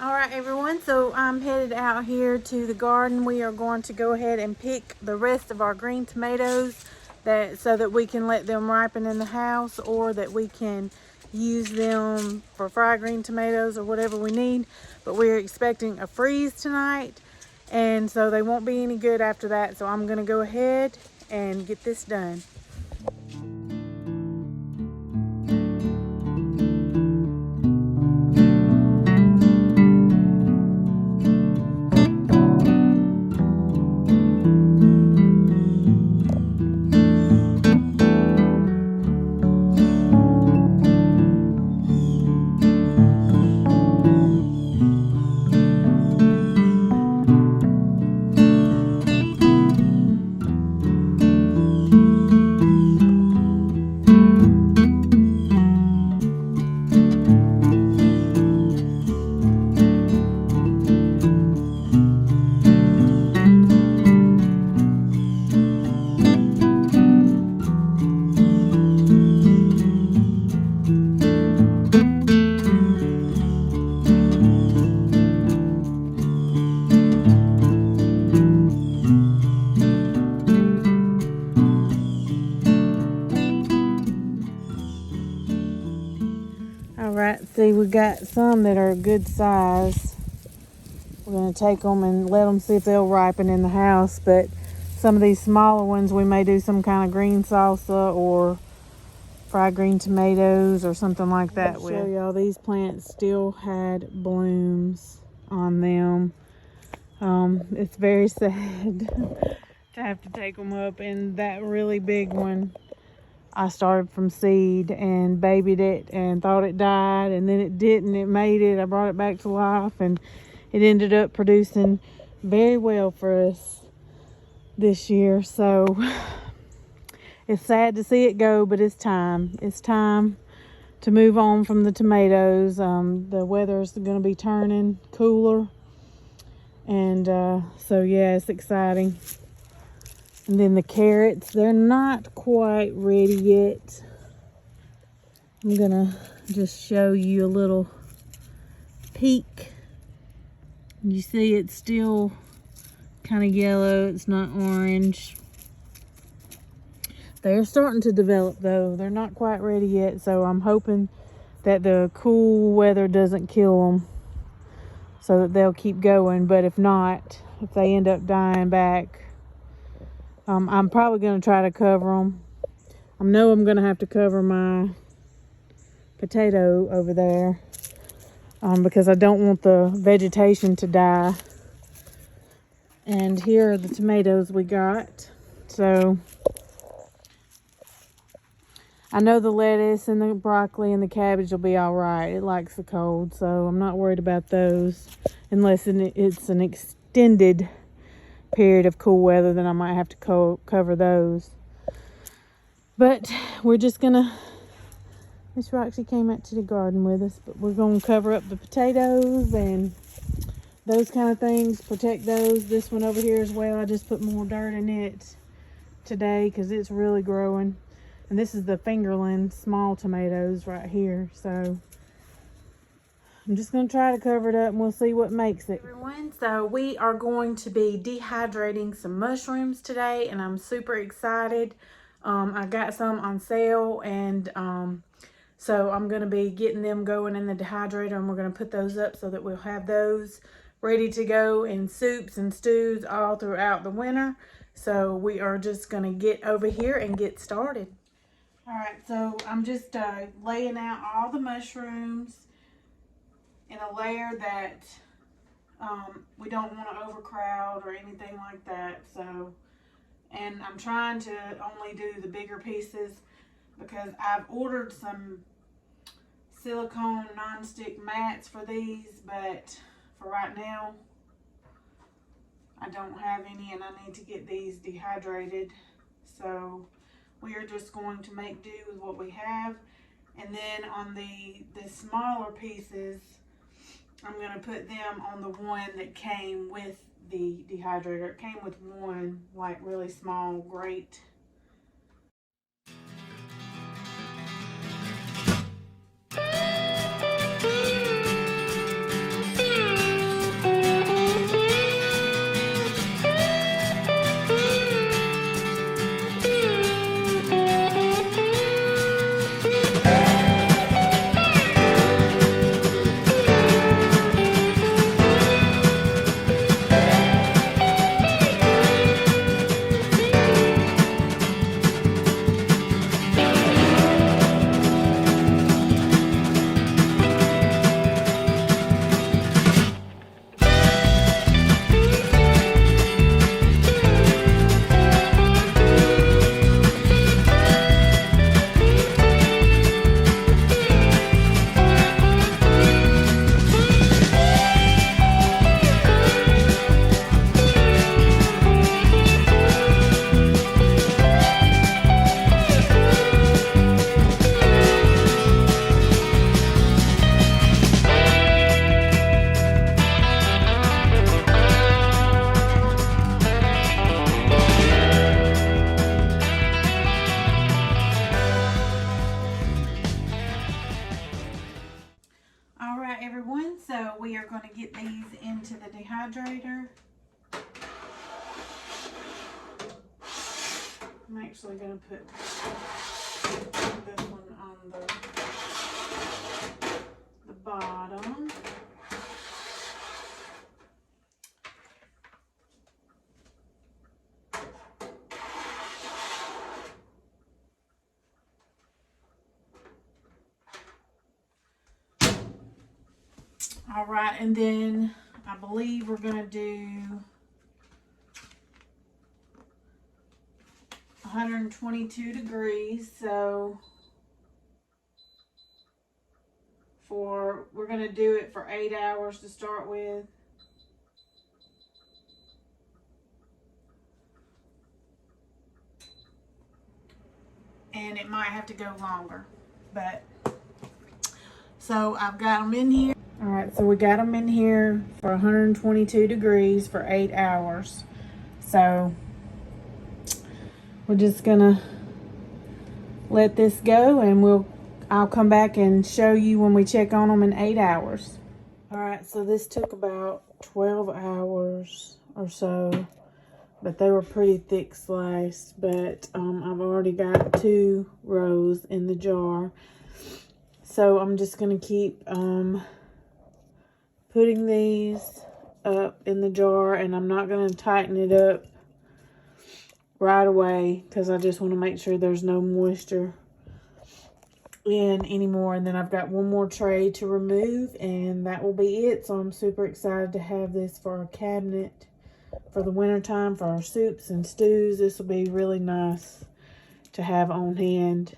All right, everyone, so I'm headed out here to the garden. We are going to go ahead and pick the rest of our green tomatoes so that we can let them ripen in the house, or that we can use them for fried green tomatoes or whatever we need. But we're expecting a freeze tonight, and so they won't be any good after that. So I'm going to go ahead and get this done. All right, see, we got some that are a good size. We're going to take them and let them see if they'll ripen in the house. But some of these smaller ones, we may do some kind of green salsa or fried green tomatoes or something like that. I'll show y'all, these plants still had blooms on them. It's very sad to have to take them up. And that really big one, I started from seed and babied it and thought it died, and then it didn't. It made it. I brought it back to life, and it ended up producing very well for us this year. So it's sad to see it go, but it's time. It's time to move on from the tomatoes. The weather's going to be turning cooler, and so yeah, it's exciting. And then the carrots, they're not quite ready yet. I'm gonna just show you a little peek. You see it's still kind of yellow, it's not orange. They're starting to develop though. They're not quite ready yet, so I'm hoping that the cool weather doesn't kill them so that they'll keep going. But if not, if they end up dying back, I'm probably going to try to cover them. I know I'm going to have to cover my potato over there because I don't want the vegetation to die. And here are the tomatoes we got. So I know the lettuce and the broccoli and the cabbage will be all right. It likes the cold, so I'm not worried about those unless it's an extended period of cool weather. Then I might have to cover those. But we're just gonna, Miss Roxy came out to the garden with us, but we're gonna cover up the potatoes and those kind of things, protect those. This one over here as well, I just put more dirt in it today because it's really growing. And this is the fingerling small tomatoes right here, so I'm just going to try to cover it up and we'll see what makes it. Everyone, so we are going to be dehydrating some mushrooms today, and I'm super excited. I got some on sale, and so I'm going to be getting them going in the dehydrator, and we're going to put those up so that we'll have those ready to go in soups and stews all throughout the winter. So we are just going to get over here and get started. All right, so I'm just laying out all the mushrooms in a layer that we don't want to overcrowd or anything like that. So, and I'm trying to only do the bigger pieces because I've ordered some silicone non-stick mats for these, but for right now I don't have any, and I need to get these dehydrated. So we are just going to make do with what we have. And then on the smaller pieces, I'm going to put them on the one that came with the dehydrator. It came with one, like, really small grate. everyone. So we are going to get these into the dehydrator. I'm actually going to put this one on the bottom. All right, and then I believe we're going to do 122 degrees. So we're going to do it for 8 hours to start with. And it might have to go longer, but so I've got them in here. All right, so we got them in here for 122 degrees for 8 hours. So we're just gonna let this go, and I'll come back and show you when we check on them in 8 hours. All right, so this took about 12 hours or so, but they were pretty thick sliced. But I've already got 2 rows in the jar, so I'm just gonna keep putting these up in the jar, and I'm not going to tighten it up right away because I just want to make sure there's no moisture in anymore. And then I've got one more tray to remove, and that will be it. So I'm super excited to have this for our cabinet for the winter time, for our soups and stews. This will be really nice to have on hand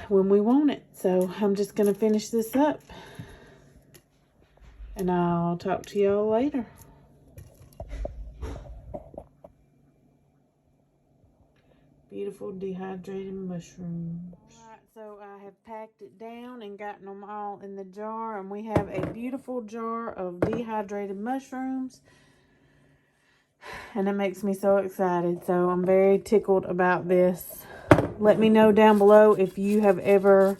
when we want it. So I'm just going to finish this up, and I'll talk to y'all later. Beautiful dehydrated mushrooms. Alright, so I have packed it down and gotten them all in the jar, and we have a beautiful jar of dehydrated mushrooms, and it makes me so excited. So I'm very tickled about this. Let me know down below if you have ever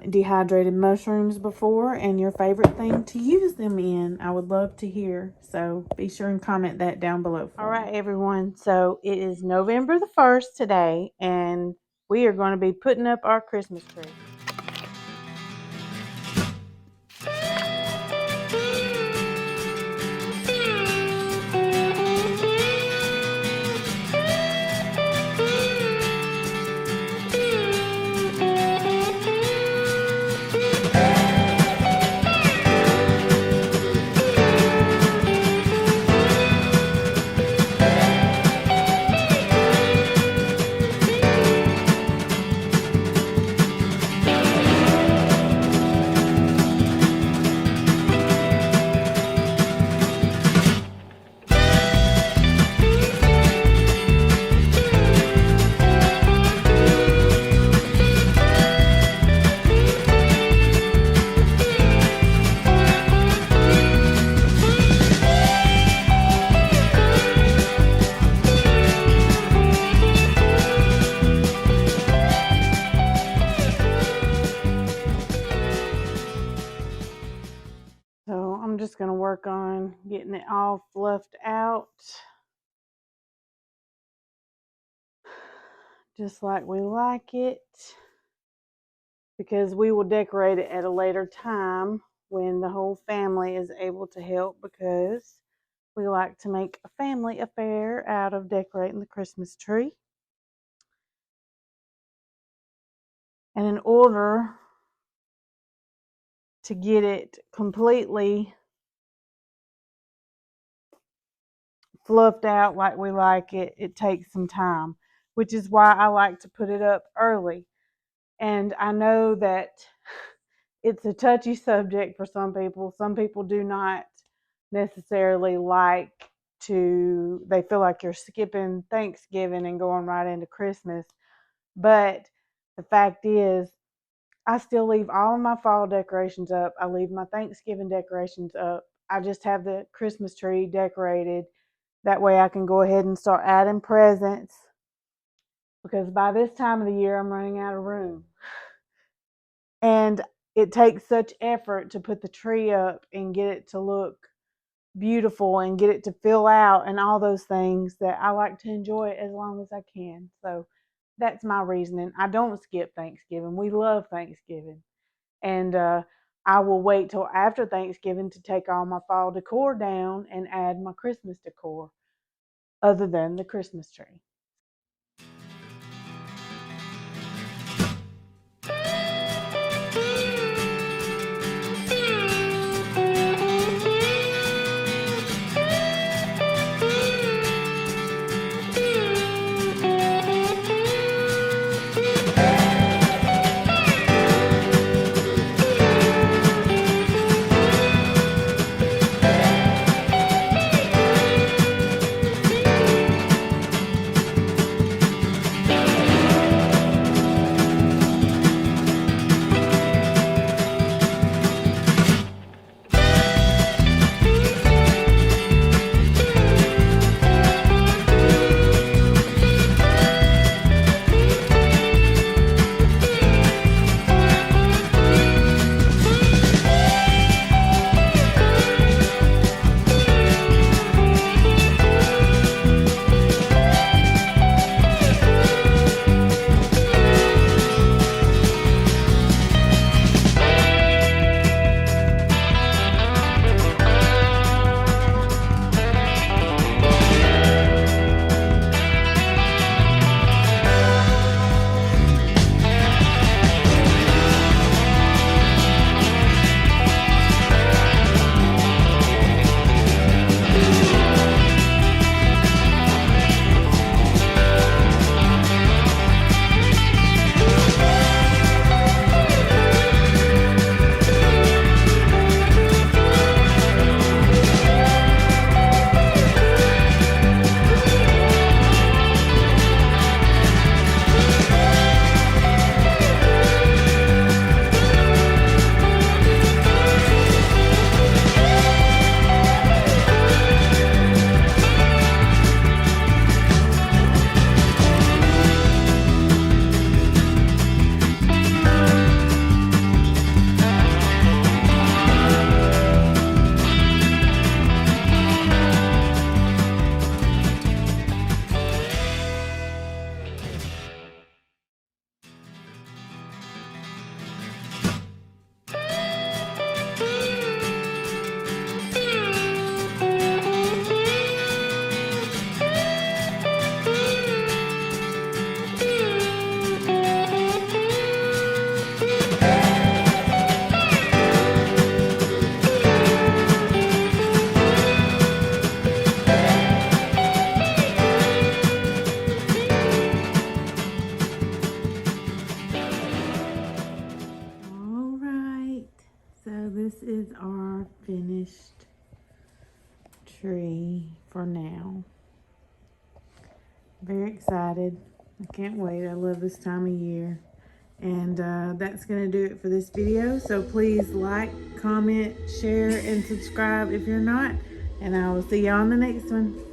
dehydrated mushrooms before and your favorite thing to use them in. I would love to hear, so be sure and comment that down below. All right, everyone, so it is November the 1st today, and we are going to be putting up our Christmas tree. So I'm just going to work on getting it all fluffed out, just like we like it, because we will decorate it at a later time when the whole family is able to help, because we like to make a family affair out of decorating the Christmas tree. And in order to get it completely fluffed out like we like it, it takes some time, which is why I like to put it up early. And I know that it's a touchy subject for some people. Some people do not necessarily like they feel like you're skipping Thanksgiving and going right into Christmas. But the fact is, I still leave all of my fall decorations up. I leave my Thanksgiving decorations up. I just have the Christmas tree decorated. That way I can go ahead and start adding presents, because by this time of the year, I'm running out of room. And it takes such effort to put the tree up and get it to look beautiful and get it to fill out and all those things, that I like to enjoy it as long as I can. So that's my reasoning. I don't skip Thanksgiving. We love Thanksgiving. And I will wait till after Thanksgiving to take all my fall decor down and add my Christmas decor, other than the Christmas tree. So this is our finished tree for now. Very excited. I can't wait. I love this time of year. And that's going to do it for this video. So please like, comment, share, and subscribe if you're not. And I will see you on the next one.